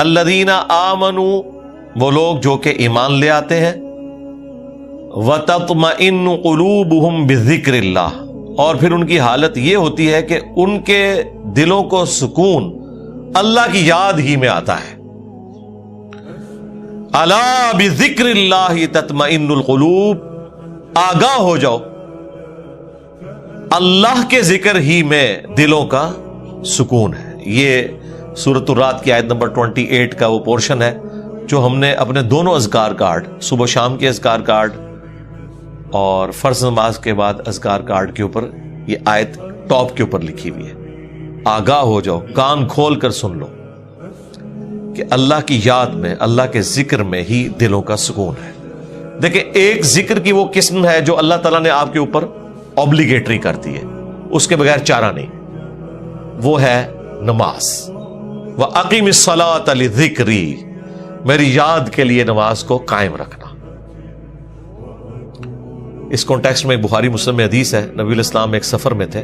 الذین آمنوا وہ لوگ جو کہ ایمان لے آتے ہیں، وتطمئن قلوبہم بذکر اللہ اور پھر ان کی حالت یہ ہوتی ہے کہ ان کے دلوں کو سکون اللہ کی یاد ہی میں آتا ہے۔ الا بذکر اللہ تطمئن القلوب، آگاہ ہو جاؤ اللہ کے ذکر ہی میں دلوں کا سکون ہے۔ یہ سورۃ الرعد کی آیت نمبر 28 کا وہ پورشن ہے جو ہم نے اپنے دونوں اذکار کارڈ، صبح شام کے اذکار کارڈ اور فرض نماز کے بعد اذکار کارڈ کے اوپر یہ آیت ٹاپ کے اوپر لکھی ہوئی ہے۔ آگاہ ہو جاؤ، کان کھول کر سن لو کہ اللہ کی یاد میں، اللہ کے ذکر میں ہی دلوں کا سکون ہے۔ دیکھیں، ایک ذکر کی وہ قسم ہے جو اللہ تعالیٰ نے آپ کے اوپر اوبلیگیٹری کر دی ہے، اس کے بغیر چارہ نہیں، وہ ہے نماز۔ وَأَقِمِ الصَّلَاةَ لِذِكْرِي، میری یاد کے لیے نماز کو قائم رکھنا۔ اس کانٹیکسٹ میں بخاری مسلم میں حدیث ہے، نبی الاسلام ایک سفر میں تھے،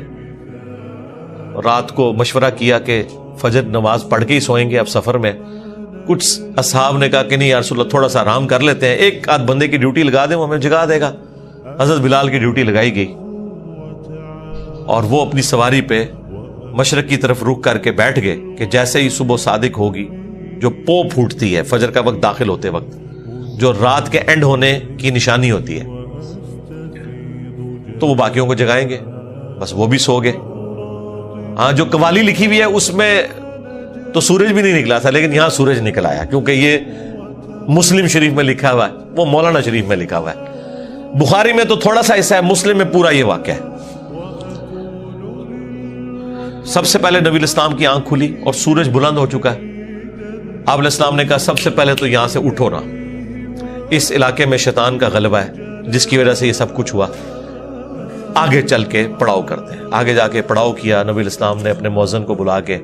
رات کو مشورہ کیا کہ فجر نماز پڑھ کے ہی سوئیں گے اب سفر میں۔ کچھ اصحاب نے کہا کہ نہیں یا رسول اللہ تھوڑا سا آرام کر لیتے ہیں، ایک آدھ بندے کی ڈیوٹی لگا دیں وہ ہمیں جگا دے گا۔ حضرت بلال کی ڈیوٹی لگائی گئی اور وہ اپنی سواری پہ مشرق کی طرف رخ کر کے بیٹھ گئے کہ جیسے ہی صبح صادق ہوگی، جو پو پھوٹتی ہے فجر کا وقت داخل ہوتے وقت، جو رات کے اینڈ ہونے کی نشانی ہوتی ہے، تو وہ باقیوں کو جگائیں گے، بس وہ بھی سو گئے۔ ہاں، جو قوالی لکھی ہوئی ہے اس میں تو سورج بھی نہیں نکلا تھا، لیکن یہاں سورج نکل آیا، کیونکہ یہ مسلم شریف میں لکھا ہوا ہے، وہ مولانا شریف میں لکھا ہوا ہے۔ بخاری میں تو تھوڑا سا حصہ ہے، مسلم میں پورا یہ واقعہ ہے۔ سب سے پہلے نبی الاسلام کی آنکھ کھلی اور سورج بلند ہو چکا ہے۔ آپ علیہ السلام نے کہا سب سے پہلے تو یہاں سے اٹھو نا، اس علاقے میں شیطان کا غلبہ ہے جس کی وجہ سے یہ سب کچھ ہوا، آگے چل کے پڑاؤ کرتے ہیں۔ آگے جا کے پڑاؤ کیا، نبی الاسلام نے اپنے مؤذن کو بلا کے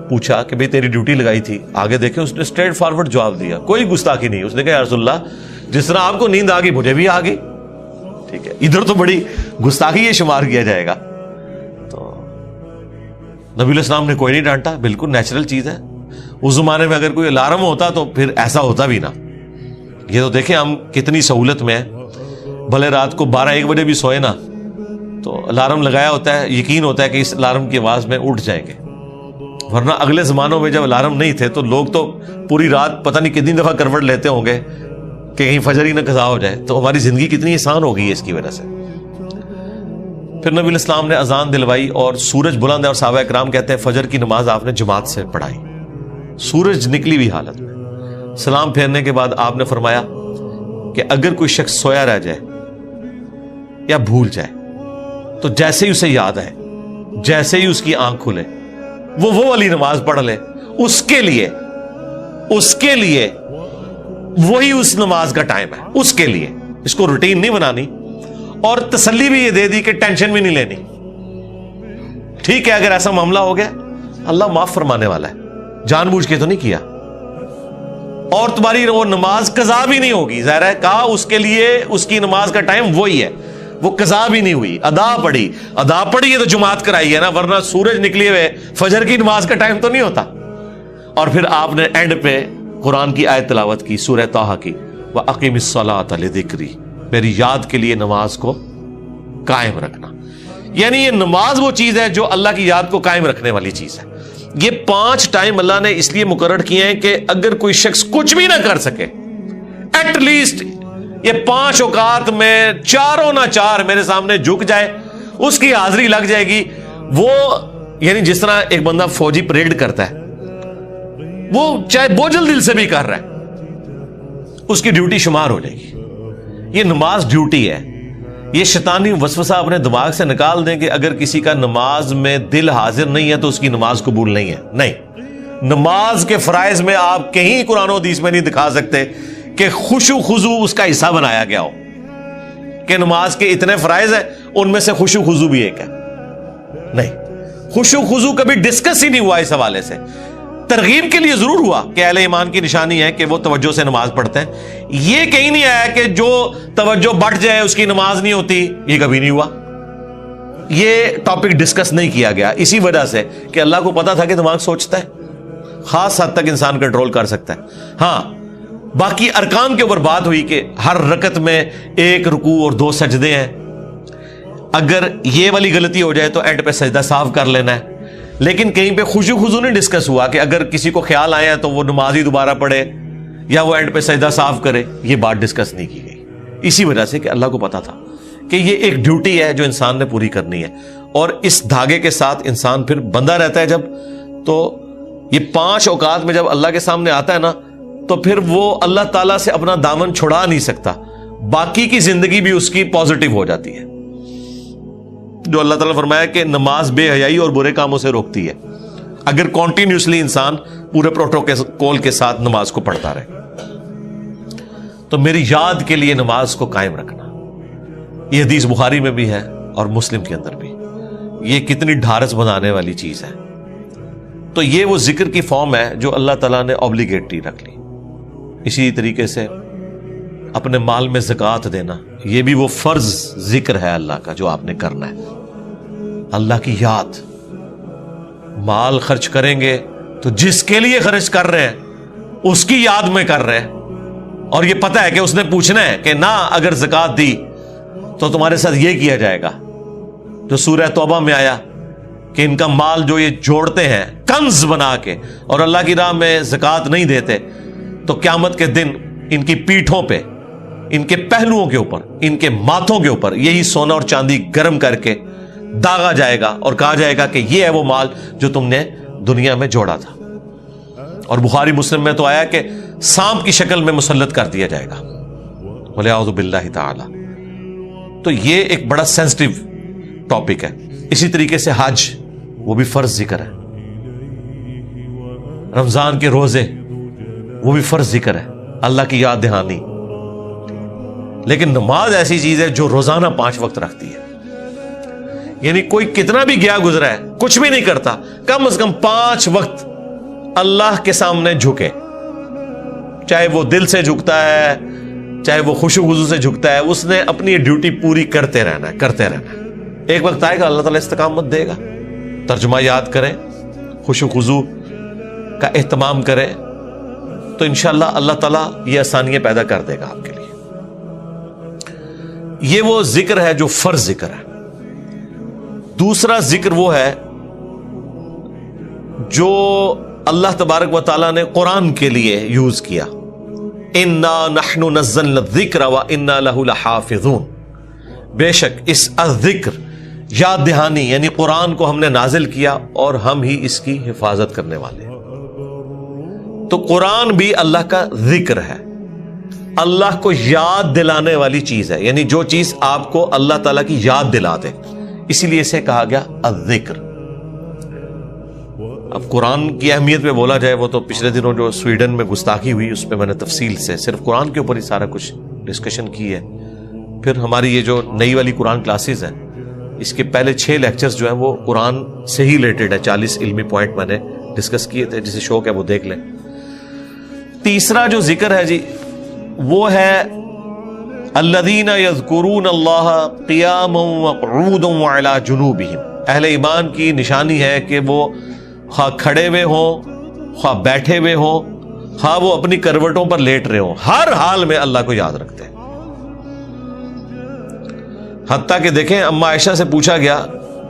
پوچھا کہ بھئی تیری ڈیوٹی لگائی تھی، آگے دیکھیں اس نے اسٹریٹ فارورڈ جواب دیا، کوئی گستاخی نہیں۔ اس نے کہا یا رسول اللہ جس طرح آپ کو نیند آ گئی مجھے بھی آ گئی، ٹھیک ہے، ادھر تو بڑی گستاخی یہ شمار کیا جائے گا۔ تو نبی الاسلام نے کوئی نہیں ڈانٹا، بالکل نیچرل چیز ہے۔ اس زمانے میں اگر کوئی الارم ہوتا تو پھر ایسا ہوتا بھی نہ۔ یہ تو دیکھیں ہم کتنی سہولت میں ہیں، بھلے رات کو 12-1 بجے بھی سوئے نا تو الارم لگایا ہوتا ہے، یقین ہوتا ہے کہ اس الارم کی آواز میں اٹھ جائیں گے، ورنہ اگلے زمانوں میں جب الارم نہیں تھے تو لوگ تو پوری رات پتہ نہیں کتنی دفعہ کروٹ لیتے ہوں گے کہ کہیں فجر ہی نہ قضا ہو جائے۔ تو ہماری زندگی کتنی آسان ہو گئی ہے اس کی وجہ سے۔ پھر نبی الاسلام نے اذان دلوائی اور سورج بلند ہے، اور صحابہ اکرام کہتے ہیں فجر کی نماز آپ نے جماعت سے پڑھائی، سورج نکلی ہوئی حالت میں۔ سلام پھیرنے کے بعد آپ نے فرمایا کہ اگر کوئی شخص سویا رہ جائے یا بھول جائے تو جیسے ہی اسے یاد آئے، جیسے ہی اس کی آنکھ کھلے، وہ والی نماز پڑھ لے، اس کے لیے وہی اس نماز کا ٹائم ہے، اس کے لیے۔ اس کو روٹین نہیں بنانی، اور تسلی بھی یہ دے دی کہ ٹینشن بھی نہیں لینی، ٹھیک ہے اگر ایسا معاملہ ہو گیا اللہ معاف فرمانے والا ہے، جان بوجھ کے تو نہیں کیا، اور تمہاری وہ نماز قضا بھی نہیں ہوگی۔ ظاہر ہے کہا اس کے لیے اس کی نماز کا ٹائم وہی ہے، وہ قضا بھی نہیں ہوئی، ادا پڑھی ہے تو جماعت کرائی ہے نا، ورنہ سورج نکلی ہوئے فجر کی نماز کا ٹائم تو نہیں ہوتا۔ اور پھر آپ نے اینڈ پہ قرآن کی آیت تلاوت کی، سورہ طٰہٰ کی، وَأَقِمِ الصَّلَاةَ لِذِكْرِي، میری یاد کے لیے نماز کو قائم رکھنا۔ یعنی یہ نماز وہ چیز ہے جو اللہ کی یاد کو قائم رکھنے والی چیز ہے۔ یہ 5 ٹائم اللہ نے اس لیے مقرر کیے ہیں کہ اگر کوئی شخص کچھ بھی نہ کر سکے، ایٹ لیسٹ یہ 5 اوقات میں چاروں نہ چار میرے سامنے جھک جائے، اس کی حاضری لگ جائے گی۔ وہ یعنی جس طرح ایک بندہ فوجی پریڈ کرتا ہے، وہ چاہے بوجھل دل سے بھی کر رہا ہے، اس کی ڈیوٹی شمار ہو جائے گی۔ یہ نماز ڈیوٹی ہے۔ یہ شیطانی وسوسہ اپنے دماغ سے نکال دیں کہ اگر کسی کا نماز میں دل حاضر نہیں ہے تو اس کی نماز قبول نہیں ہے۔ نہیں، نماز کے فرائض میں آپ کہیں قرآن و حدیث میں نہیں دکھا سکتے کہ خشوع خضوع اس کا حصہ بنایا گیا ہو، کہ نماز کے اتنے فرائض ہیں ان میں سے خشوع خضوع بھی ایک ہے۔ نہیں، خشوع خضوع کبھی ڈسکس ہی نہیں ہوا اس حوالے سے۔ ترغیب کے لیے ضرور ہوا کہ اہل ایمان کی نشانی ہے کہ وہ توجہ سے نماز پڑھتے ہیں، یہ کہیں نہیں آیا کہ جو توجہ بٹ جائے اس کی نماز نہیں ہوتی، یہ کبھی نہیں ہوا۔ یہ ٹاپک ڈسکس نہیں کیا گیا اسی وجہ سے کہ اللہ کو پتا تھا کہ دماغ سوچتا ہے، خاص حد تک انسان کنٹرول کر سکتا ہے. ہاں باقی ارکان کے اوپر بات ہوئی کہ ہر رکعت میں 1 رکوع اور 2 سجدے ہیں. اگر یہ والی غلطی ہو جائے تو اینڈ پہ سجدہ صاف کر لینا ہے. لیکن کہیں پہ خشوع خضوع نہیں ڈسکس ہوا کہ اگر کسی کو خیال آیا تو وہ نماز ہی دوبارہ پڑھے یا وہ اینڈ پہ سجدہ صاف کرے. یہ بات ڈسکس نہیں کی گئی اسی وجہ سے کہ اللہ کو پتا تھا کہ یہ ایک ڈیوٹی ہے جو انسان نے پوری کرنی ہے. اور اس دھاگے کے ساتھ انسان پھر بندہ رہتا ہے جب, تو یہ 5 اوقات میں جب اللہ کے سامنے آتا ہے نا تو پھر وہ اللہ تعالیٰ سے اپنا دامن چھڑا نہیں سکتا. باقی کی زندگی بھی اس کی پازیٹیو ہو جاتی ہے. جو اللہ تعالیٰ فرمایا کہ نماز بے حیائی اور برے کاموں سے روکتی ہے اگر کنٹینیوسلی انسان پورے پروٹوکول کے ساتھ نماز کو پڑھتا رہے. تو میری یاد کے لیے نماز کو قائم رکھنا, یہ حدیث بخاری میں بھی ہے اور مسلم کے اندر بھی. یہ کتنی ڈھارس بنانے والی چیز ہے. تو یہ وہ ذکر کی فارم ہے جو اللہ تعالیٰ نے اوبلیگیٹری رکھ لی. اسی طریقے سے اپنے مال میں زکوٰۃ دینا, یہ بھی وہ فرض ذکر ہے اللہ کا جو آپ نے کرنا ہے. اللہ کی یاد, مال خرچ کریں گے تو جس کے لیے خرچ کر رہے ہیں اس کی یاد میں کر رہے ہیں, اور یہ پتہ ہے کہ اس نے پوچھنا ہے کہ نہ اگر زکوٰۃ دی تو تمہارے ساتھ یہ کیا جائے گا. جو سورہ توبہ میں آیا کہ ان کا مال جو یہ جوڑتے ہیں کنز بنا کے اور اللہ کی راہ میں زکوٰۃ نہیں دیتے تو قیامت کے دن ان کی پیٹھوں پہ, ان کے پہلوؤں کے اوپر, ان کے ماتھوں کے اوپر یہی سونا اور چاندی گرم کر کے داغا جائے گا اور کہا جائے گا کہ یہ ہے وہ مال جو تم نے دنیا میں جوڑا تھا. اور بخاری مسلم میں تو آیا کہ سانپ کی شکل میں مسلط کر دیا جائے گا, وَلِعَوْذُ بِاللَّهِ تَعَالَى. تو یہ ایک بڑا سینسٹیو ٹاپک ہے. اسی طریقے سے حج, وہ بھی فرض ذکر ہے. رمضان کے روزے, وہ بھی فرض ذکر ہے, اللہ کی یاد دہانی. لیکن نماز ایسی چیز ہے جو روزانہ 5 وقت رکھتی ہے. یعنی کوئی کتنا بھی گیا گزرا ہے, کچھ بھی نہیں کرتا, کم از کم 5 وقت اللہ کے سامنے جھکے, چاہے وہ دل سے جھکتا ہے چاہے وہ خشوع و خضوع سے جھکتا ہے, اس نے اپنی ڈیوٹی پوری کرتے رہنا ہے, کرتے رہنا ہے. ایک وقت آئے گا اللہ تعالیٰ استقامت دے گا. ترجمہ یاد کریں, خشوع و خضوع کا اہتمام کریں, تو انشاءاللہ اللہ تعالیٰ یہ آسانیاں پیدا کر دے گا آپ کے لیے. یہ وہ ذکر ہے جو فرض ذکر ہے. دوسرا ذکر وہ ہے جو اللہ تبارک و تعالیٰ نے قرآن کے لیے یوز کیا. اِنَّا نَحْنُ نَزَّلْنَا الذِّكْرَ وَإِنَّا لَهُ لَحَافِظُونَ. بے شک اس الذکر, یاد دہانی یعنی قرآن کو ہم نے نازل کیا اور ہم ہی اس کی حفاظت کرنے والے ہیں. تو قرآن بھی اللہ کا ذکر ہے, اللہ کو یاد دلانے والی چیز ہے, یعنی جو چیز آپ کو اللہ تعالیٰ کی یاد دلا دے, اسی لیے اسے کہا گیا الذکر. اب قرآن کی اہمیت پہ بولا جائے, وہ تو پچھلے دنوں جو سویڈن میں گستاخی ہوئی اس پہ میں نے تفصیل سے صرف قرآن کے اوپر ہی سارا کچھ ڈسکشن کی ہے. پھر ہماری یہ جو نئی والی قرآن کلاسز ہیں, اس کے پہلے 6 لیکچرز جو ہیں وہ قرآن سے ہی ریلیٹڈ ہے. 40 علمی پوائنٹ میں نے ڈسکس کیے تھے, جسے شوق ہے وہ دیکھ لیں. تیسرا جو ذکر ہے جی وہ ہے الذین یذکرون اللہ قیاما وقعودا وعلی جنوبہم. اہل ایمان کی نشانی ہے کہ وہ خواہ کھڑے ہوئے ہوں, خواہ بیٹھے ہوئے ہوں, خواہ وہ اپنی کروٹوں پر لیٹ رہے ہوں, ہر حال میں اللہ کو یاد رکھتے ہیں. حتیٰ کہ دیکھیں اما عائشہ سے پوچھا گیا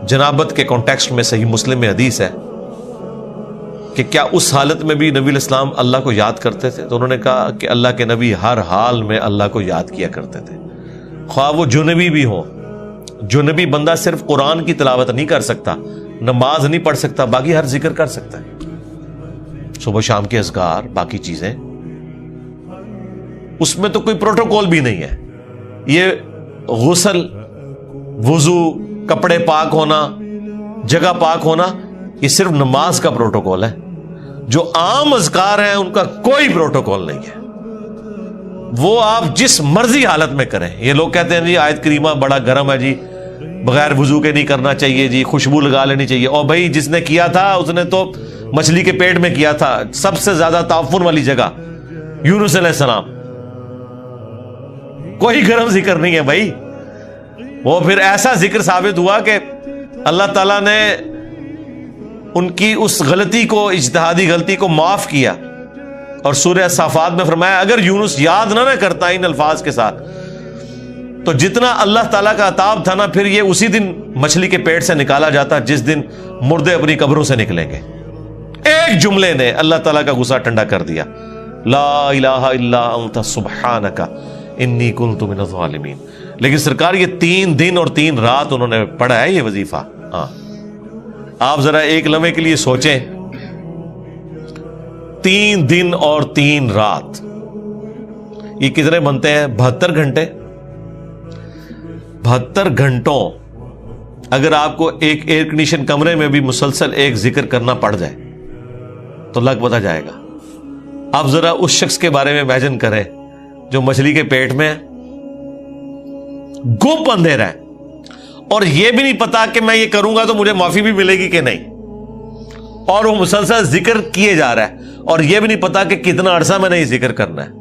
جنابت کے کانٹیکسٹ میں, صحیح مسلم میں حدیث ہے کہ کیا اس حالت میں بھی نبی علیہ السلام اللہ کو یاد کرتے تھے؟ تو انہوں نے کہا کہ اللہ کے نبی ہر حال میں اللہ کو یاد کیا کرتے تھے, خواہ وہ جنبی بھی ہوں. جنبی بندہ صرف قرآن کی تلاوت نہیں کر سکتا, نماز نہیں پڑھ سکتا, باقی ہر ذکر کر سکتا ہے, صبح شام کے اذکار, باقی چیزیں. اس میں تو کوئی پروٹوکول بھی نہیں ہے. یہ غسل, وضو, کپڑے پاک ہونا, جگہ پاک ہونا, یہ صرف نماز کا پروٹوکول ہے. جو عام اذکار ہیں ان کا کوئی پروٹوکول نہیں ہے, وہ آپ جس مرضی حالت میں کریں. یہ لوگ کہتے ہیں جی آیت کریمہ بڑا گرم ہے جی, بغیر وضو کے نہیں کرنا چاہیے جی, خوشبو لگا لینی چاہیے. اور بھائی جس نے کیا تھا اس نے تو مچھلی کے پیٹ میں کیا تھا, سب سے زیادہ تعفن والی جگہ یونس علیہ السلام. کوئی گرم ذکر نہیں ہے بھائی. وہ پھر ایسا ذکر ثابت ہوا کہ اللہ تعالیٰ نے ان کی اس غلطی کو, اجتہادی غلطی کو معاف کیا, اور سورہ صافات میں فرمایا اگر یونس یاد نہ کرتا ان الفاظ کے ساتھ تو جتنا اللہ تعالیٰ کا عطاب تھا نا, پھر یہ اسی دن مچھلی کے پیٹ سے نکالا جاتا جس دن مردے اپنی قبروں سے نکلیں گے. ایک جملے نے اللہ تعالیٰ کا غصہ ٹھنڈا کر دیا, لا الہ الا انت سبحانک انی کنت من الظالمین. لیکن سرکار یہ 3 دن اور 3 رات انہوں نے پڑھا ہے یہ وظیفہ. ہاں آپ ذرا ایک لمحے کے لیے سوچیں, 3 دن اور 3 رات, یہ کتنے بنتے ہیں؟ 72 گھنٹے. 72 گھنٹوں اگر آپ کو ایک ایئر کنڈیشن کمرے میں بھی مسلسل ایک ذکر کرنا پڑ جائے تو لگ پتہ جائے گا. آپ ذرا اس شخص کے بارے میں امیجن کریں جو مچھلی کے پیٹ میں گپ اندھیرا ہے اور یہ بھی نہیں پتا کہ میں یہ کروں گا تو مجھے معافی بھی ملے گی کہ نہیں, اور وہ مسلسل ذکر کیے جا رہا ہے اور یہ بھی نہیں پتا کہ کتنا عرصہ میں نے یہ ذکر کرنا ہے,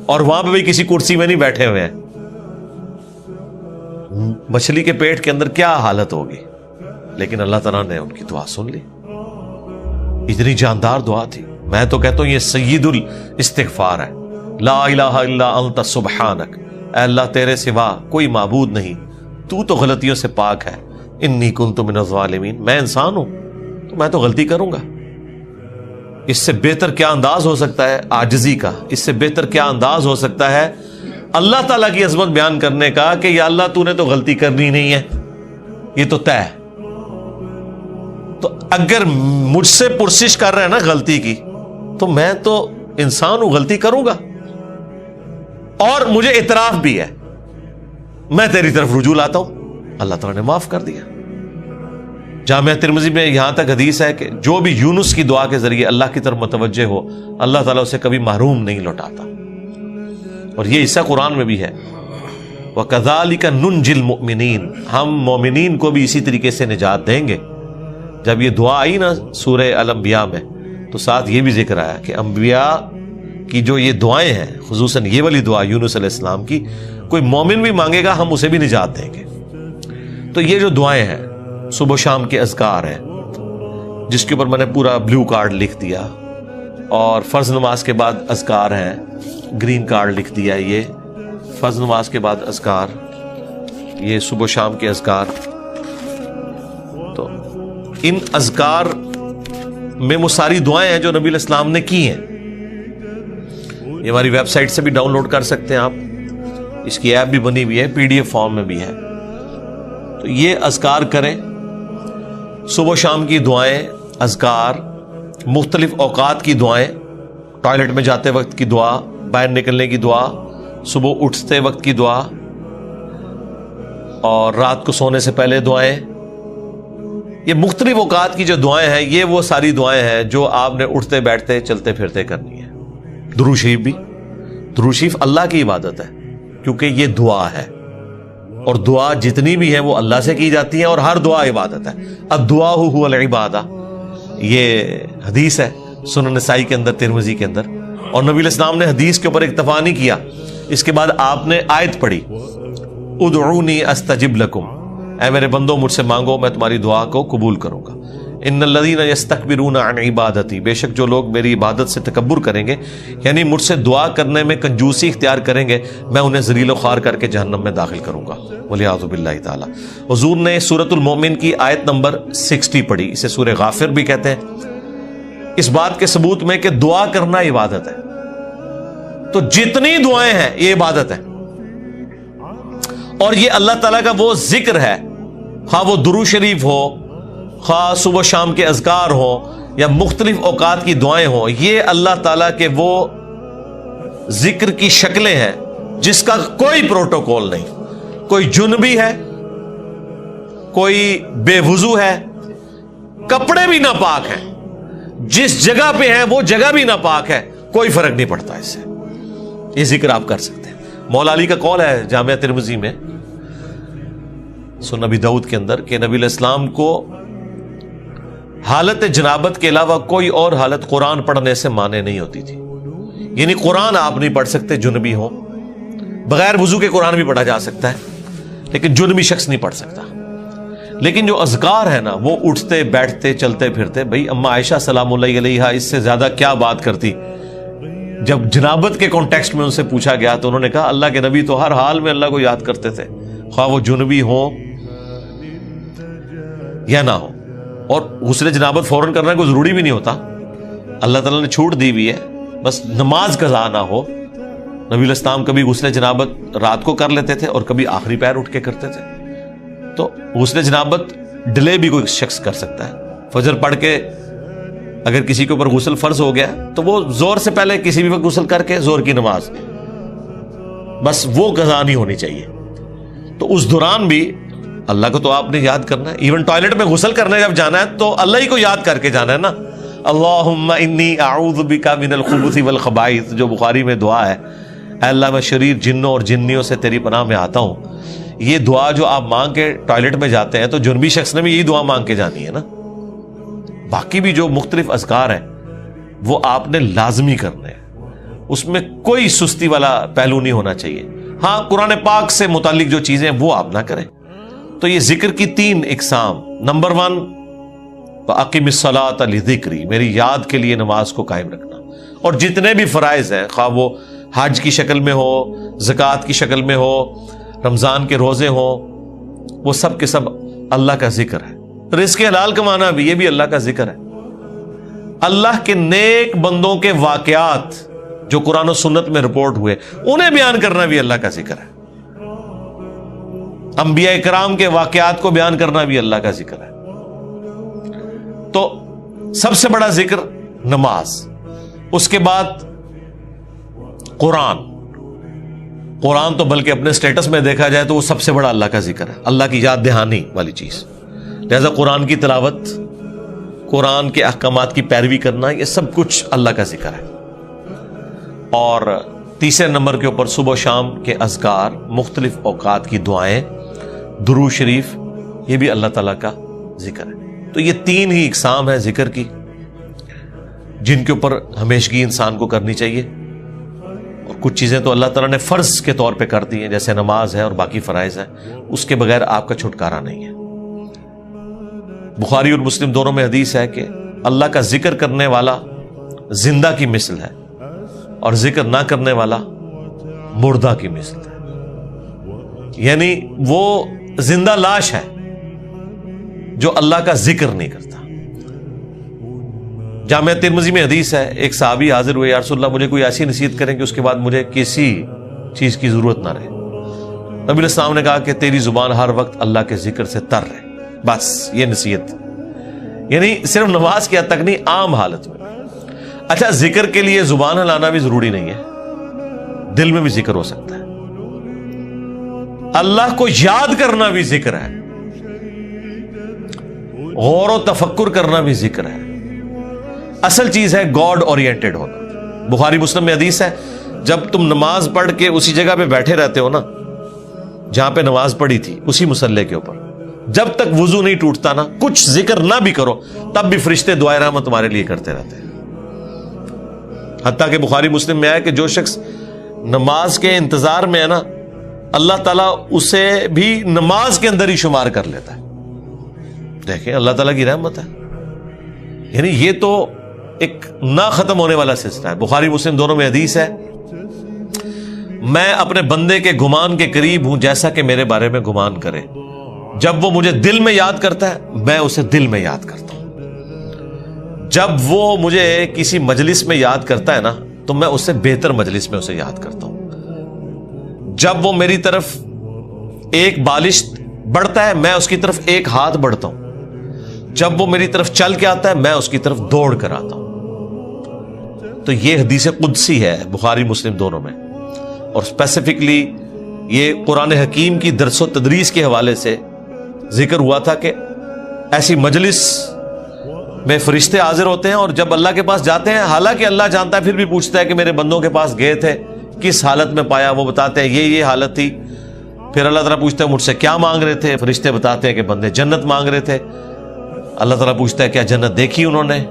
اور وہاں پہ بھی کسی کرسی میں نہیں بیٹھے ہوئے ہیں. مچھلی کے پیٹ کے اندر کیا حالت ہوگی, لیکن اللہ تعالیٰ نے ان کی دعا سن لی. اتنی جاندار دعا تھی. میں تو کہتا ہوں یہ سید الاستغفار ہے. لا الہ الا انت سبحانک, اے اللہ تیرے سوا کوئی معبود نہیں, تو تو غلطیوں سے پاک ہے. انی کنت من الظالمین, میں انسان ہوں تو میں تو غلطی کروں گا. اس سے بہتر کیا انداز ہو سکتا ہے عاجزی کا, اس سے بہتر کیا انداز ہو سکتا ہے اللہ تعالیٰ کی عظمت بیان کرنے کا کہ یا اللہ تو نے تو غلطی کرنی نہیں ہے, یہ تو طے ہے. تو اگر مجھ سے پرسش کر رہے ہیں نا غلطی کی, تو میں تو انسان ہوں, غلطی کروں گا, اور مجھے اعتراف بھی ہے, میں تیری طرف رجوع لاتا ہوں. اللہ تعالیٰ نے معاف کر دیا. جامعہ ترمذی میں یہاں تک حدیث ہے کہ جو بھی یونس کی دعا کے ذریعے اللہ کی طرف متوجہ ہو, اللہ تعالیٰ اسے کبھی محروم نہیں لوٹاتا. اور یہ حصہ قرآن میں بھی ہے, وَكَذَلِكَ نُنْجِي الْمُؤْمِنِينَ, ہم مومنین کو بھی اسی طریقے سے نجات دیں گے. جب یہ دعا آئی نا سورہ الانبیاء میں, تو ساتھ یہ بھی ذکر آیا کہ انبیاء کی جو یہ دعائیں ہیں, خصوصاً یہ والی دعا یونس علیہ السلام کی, کوئی مومن بھی مانگے گا ہم اسے بھی نجات دیں گے. تو یہ جو دعائیں ہیں صبح و شام کے اذکار ہیں, جس کے اوپر میں نے پورا بلو کارڈ لکھ دیا, اور فرض نماز کے بعد اذکار ہیں, گرین کارڈ لکھ دیا. یہ فرض نماز کے بعد اذکار, یہ صبح و شام کے اذکار. تو ان اذکار میں وہ ساری دعائیں ہیں جو نبی علیہ السلام نے کی ہیں. یہ ہماری ویب سائٹ سے بھی ڈاؤن لوڈ کر سکتے ہیں آپ, اس کی ایپ بھی بنی ہوئی ہے, PDF فارم میں بھی ہے. تو یہ اذکار کریں, صبح و شام کی دعائیں, اذکار, مختلف اوقات کی دعائیں, ٹوائلٹ میں جاتے وقت کی دعا, باہر نکلنے کی دعا, صبح اٹھتے وقت کی دعا, اور رات کو سونے سے پہلے دعائیں. یہ مختلف اوقات کی جو دعائیں ہیں, یہ وہ ساری دعائیں ہیں جو آپ نے اٹھتے بیٹھتے چلتے پھرتے کرنی ہے. درود شریف بھی, درود شریف اللہ کی عبادت ہے کیونکہ یہ دعا ہے, اور دعا جتنی بھی ہے وہ اللہ سے کی جاتی ہیں, اور ہر دعا عبادت ہے. الدعاء هو العبادہ, یہ حدیث ہے سنن نسائی کے اندر, ترمذی کے اندر. اور نبی علیہ السلام نے حدیث کے اوپر اکتفا نہیں کیا, اس کے بعد آپ نے آیت پڑھی, ادعونی استجب لکم, اے میرے بندو مجھ سے مانگو میں تمہاری دعا کو قبول کروں گا. ان الذین یستکبرون عن عبادتی, بے شک جو لوگ میری عبادت سے تکبر کریں گے, یعنی مجھ سے دعا کرنے میں کنجوسی اختیار کریں گے, میں انہیں ذلیل و خوار کر کے جہنم میں داخل کروں گا. والعیاذ باللہ تعالی. حضور نے سورۃ المومن کی آیت نمبر 60 پڑھی, اسے سورہ غافر بھی کہتے ہیں, اس بات کے ثبوت میں کہ دعا کرنا عبادت ہے. تو جتنی دعائیں ہیں یہ عبادت ہے, اور یہ اللہ تعالیٰ کا وہ ذکر ہے, خواہ وہ درود شریف ہو, خواہ صبح شام کے اذکار ہو, یا مختلف اوقات کی دعائیں ہوں, یہ اللہ تعالیٰ کے وہ ذکر کی شکلیں ہیں جس کا کوئی پروٹوکول نہیں. کوئی جنبی ہے, کوئی بے وضو ہے, کپڑے بھی ناپاک ہیں, جس جگہ پہ ہیں وہ جگہ بھی ناپاک ہے, کوئی فرق نہیں پڑتا اس سے. یہ ذکر آپ کر سکتے ہیں. مولا علی کا قول ہے جامعہ ترمذی میں, سنن ابی داؤد کے اندر, کہ نبی علیہ السلام کو حالت جنابت کے علاوہ کوئی اور حالت قرآن پڑھنے سے مانے نہیں ہوتی تھی. یعنی قرآن آپ نہیں پڑھ سکتے جنبی ہو, بغیر وضو کے قرآن بھی پڑھا جا سکتا ہے لیکن جنبی شخص نہیں پڑھ سکتا. لیکن جو اذکار ہے نا وہ اٹھتے بیٹھتے چلتے پھرتے، بھئی اما عائشہ سلام اللہ علیہا اس سے زیادہ کیا بات کرتی. جب جنابت کے کانٹیکسٹ میں ان سے پوچھا گیا تو انہوں نے کہا اللہ کے نبی تو ہر حال میں اللہ کو یاد کرتے تھے، خواہ وہ جنبی ہو یا نہ ہو. اور غسل جنابت فوراً کرنا کوئی ضروری بھی نہیں ہوتا، اللہ تعالیٰ نے چھوٹ دی ہوئی ہے، بس نماز قضا نہ ہو. نبی علیہ السلام کبھی غسل جنابت رات کو کر لیتے تھے اور کبھی آخری پہر اٹھ کے کرتے تھے. تو غسل جنابت ڈیلے بھی کوئی شخص کر سکتا ہے. فجر پڑھ کے اگر کسی کے اوپر غسل فرض ہو گیا تو وہ زور سے پہلے کسی بھی وقت غسل کر کے زور کی نماز، بس وہ قضا نہیں ہونی چاہیے. تو اس دوران بھی اللہ کو تو آپ نے یاد کرنا ہے. ایون ٹوائلٹ میں غسل کرنے جب جانا ہے تو اللہ ہی کو یاد کر کے جانا ہے نا. اللہم انی اعوذ بک من الخبث والخبائث، جو بخاری میں دعا ہے، اے اللہ میں شریر جنوں اور جنیوں سے تیری پناہ میں آتا ہوں. یہ دعا جو آپ مانگ کے ٹوائلٹ میں جاتے ہیں تو جنبی شخص نے بھی یہی دعا مانگ کے جانی ہے نا. باقی بھی جو مختلف اذکار ہیں وہ آپ نے لازمی کرنے ہیں، اس میں کوئی سستی والا پہلو نہیں ہونا چاہیے. ہاں قرآن پاک سے متعلق جو چیزیں وہ آپ نہ کریں. تو یہ ذکر کی 3 اقسام. نمبر 1 وَأَقِمِ الصَّلَاةَ لِذِكْرِي، میری یاد کے لیے نماز کو قائم رکھنا. اور جتنے بھی فرائض ہیں، خواہ وہ حج کی شکل میں ہو، زکوٰۃ کی شکل میں ہو، رمضان کے روزے ہوں، وہ سب کے سب اللہ کا ذکر ہے. رزق حلال کمانا بھی، یہ بھی اللہ کا ذکر ہے. اللہ کے نیک بندوں کے واقعات جو قرآن و سنت میں رپورٹ ہوئے انہیں بیان کرنا بھی اللہ کا ذکر ہے. انبیاء کرام کے واقعات کو بیان کرنا بھی اللہ کا ذکر ہے. تو سب سے بڑا ذکر نماز، اس کے بعد قرآن تو بلکہ اپنے سٹیٹس میں دیکھا جائے تو وہ سب سے بڑا اللہ کا ذکر ہے، اللہ کی یاد دہانی والی چیز. لہذا قرآن کی تلاوت، قرآن کے احکامات کی پیروی کرنا، یہ سب کچھ اللہ کا ذکر ہے. اور تیسرے نمبر کے اوپر صبح و شام کے اذکار، مختلف اوقات کی دعائیں، درود شریف، یہ بھی اللہ تعالیٰ کا ذکر ہے. تو یہ 3 ہی اقسام ہیں ذکر کی جن کے اوپر ہمیشگی انسان کو کرنی چاہیے. اور کچھ چیزیں تو اللہ تعالیٰ نے فرض کے طور پہ کر دی ہیں، جیسے نماز ہے اور باقی فرائض ہیں، اس کے بغیر آپ کا چھٹکارا نہیں ہے. بخاری اور مسلم دونوں میں حدیث ہے کہ اللہ کا ذکر کرنے والا زندہ کی مثل ہے اور ذکر نہ کرنے والا مردہ کی مثل ہے. یعنی وہ زندہ لاش ہے جو اللہ کا ذکر نہیں کرتا. جامعہ ترمذی میں حدیث ہے، ایک صحابی حاضر ہوئے، یا رسول اللہ مجھے کوئی ایسی نصیحت کریں کہ اس کے بعد مجھے کسی چیز کی ضرورت نہ رہے. نبی علیہ السلام نے کہا کہ تیری زبان ہر وقت اللہ کے ذکر سے تر رہے، بس یہ نصیحت. یعنی صرف نماز کی حد تک نہیں، عام حالت میں. اچھا، ذکر کے لیے زبان ہلانا بھی ضروری نہیں ہے، دل میں بھی ذکر ہو سکتا ہے. اللہ کو یاد کرنا بھی ذکر ہے، غور و تفکر کرنا بھی ذکر ہے. اصل چیز ہے گاڈ اورینٹڈ ہونا. بخاری مسلم میں حدیث ہے، جب تم نماز پڑھ کے اسی جگہ پہ بیٹھے رہتے ہو نا جہاں پہ نماز پڑھی تھی، اسی مصلی کے اوپر، جب تک وضو نہیں ٹوٹتا نا، کچھ ذکر نہ بھی کرو، تب بھی فرشتے دعائے رحمت تمہارے لیے کرتے رہتے ہیں. حتیٰ کہ بخاری مسلم میں آیا کہ جو شخص نماز کے انتظار میں ہے نا، اللہ تعالیٰ اسے بھی نماز کے اندر ہی شمار کر لیتا ہے. دیکھیں اللہ تعالیٰ کی رحمت ہے. یعنی یہ تو ایک نہ ختم ہونے والا سلسلہ ہے. بخاری مسلم دونوں میں حدیث ہے، میں اپنے بندے کے گمان کے قریب ہوں جیسا کہ میرے بارے میں گمان کرے. جب وہ مجھے دل میں یاد کرتا ہے میں اسے دل میں یاد کرتا ہوں. جب وہ مجھے کسی مجلس میں یاد کرتا ہے نا تو میں اسے بہتر مجلس میں اسے یاد کرتا ہوں. جب وہ میری طرف ایک بالش بڑھتا ہے میں اس کی طرف ایک ہاتھ بڑھتا ہوں. جب وہ میری طرف چل کے آتا ہے میں اس کی طرف دوڑ کر آتا ہوں. تو یہ حدیث قدسی ہے بخاری مسلم دونوں میں. اور اسپیسیفکلی یہ قرآن حکیم کی درس و تدریس کے حوالے سے ذکر ہوا تھا کہ ایسی مجلس میں فرشتے حاضر ہوتے ہیں اور جب اللہ کے پاس جاتے ہیں، حالانکہ اللہ جانتا ہے، پھر بھی پوچھتا ہے کہ میرے بندوں کے پاس گئے تھے، کس حالت میں پایا؟ وہ بتاتے ہیں یہ حالت تھی. پھر اللہ تعالیٰ پوچھتا ہے مجھ سے کیا مانگ رہے تھے؟ فرشتے بتاتے ہیں کہ بندے جنت مانگ رہے تھے. اللہ تعالیٰ پوچھتا ہے کیا جنت دیکھی انہوں نے؟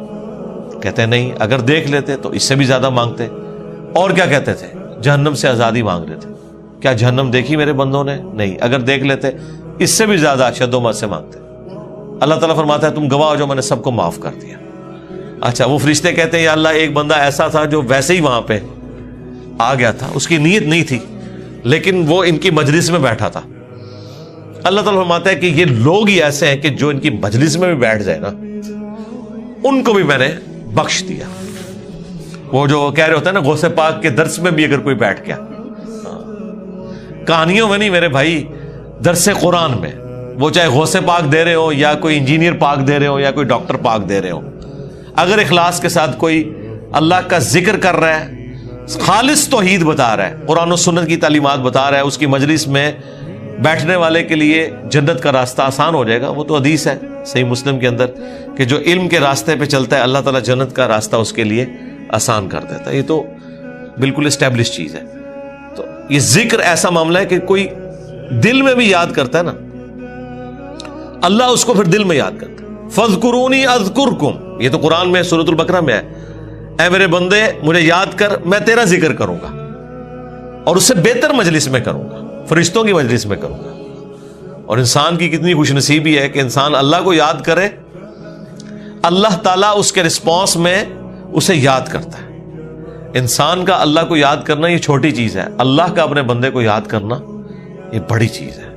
کہتے ہیں نہیں، اگر دیکھ لیتے تو اس سے بھی زیادہ مانگتے. اور کیا کہتے تھے؟ جہنم سے آزادی مانگ رہے تھے. کیا جہنم دیکھی میرے بندوں نے؟ نہیں، اگر دیکھ لیتے اس سے بھی زیادہ اشد و مد سے مانگتے. اللہ تعالیٰ فرماتا ہے تم گواہ ہو جو میں نے سب کو معاف کر دیا. اچھا وہ فرشتے کہتے ہیں یا اللہ ایک بندہ ایسا تھا جو ویسے ہی وہاں پہ آ گیا تھا, اس کی نیت نہیں تھی لیکن وہ ان کی مجلس میں بیٹھا تھا. اللہ تعالیٰ فرماتا ہے کہ یہ لوگ ہی ایسے ہیں کہ جو ان کی مجلس میں بھی بیٹھ جائے نا ان کو بھی میں نے بخش دیا. وہ جو کہہ رہے ہوتے ہیں نا غوث پاک کے درس میں بھی اگر کوئی بیٹھ گیا, کہانیوں میں نہیں میرے بھائی, درس قرآن میں, وہ چاہے غوث پاک دے رہے ہو یا کوئی انجینئر پاک دے رہے ہو یا کوئی ڈاکٹر پاک دے رہے ہو, اگر اخلاص کے ساتھ کوئی اللہ کا ذکر کر رہا ہے, خالص توحید بتا رہا ہے, قرآن و سنت کی تعلیمات بتا رہا ہے, اس کی مجلس میں بیٹھنے والے کے لیے جنت کا راستہ آسان ہو جائے گا. وہ تو حدیث ہے صحیح مسلم کے اندر کہ جو علم کے راستے پہ چلتا ہے اللہ تعالیٰ جنت کا راستہ اس کے لیے آسان کر دیتا ہے. یہ تو بالکل اسٹیبلش چیز ہے. تو یہ ذکر ایسا معاملہ ہے کہ کوئی دل میں بھی یاد کرتا ہے نا, اللہ اس کو پھر دل میں یاد کرتا ہے. فَاذْكُرُونِي أَذْكُرْكُمْ, یہ تو قرآن میں سورۃ البقرہ میں ہے, اے میرے بندے مجھے یاد کر میں تیرا ذکر کروں گا اور اس سے بہتر مجلس میں کروں گا, فرشتوں کی مجلس میں کروں گا. اور انسان کی کتنی خوش نصیبی ہے کہ انسان اللہ کو یاد کرے, اللہ تعالیٰ اس کے رسپانس میں اسے یاد کرتا ہے. انسان کا اللہ کو یاد کرنا یہ چھوٹی چیز ہے, اللہ کا اپنے بندے کو یاد کرنا یہ بڑی چیز ہے.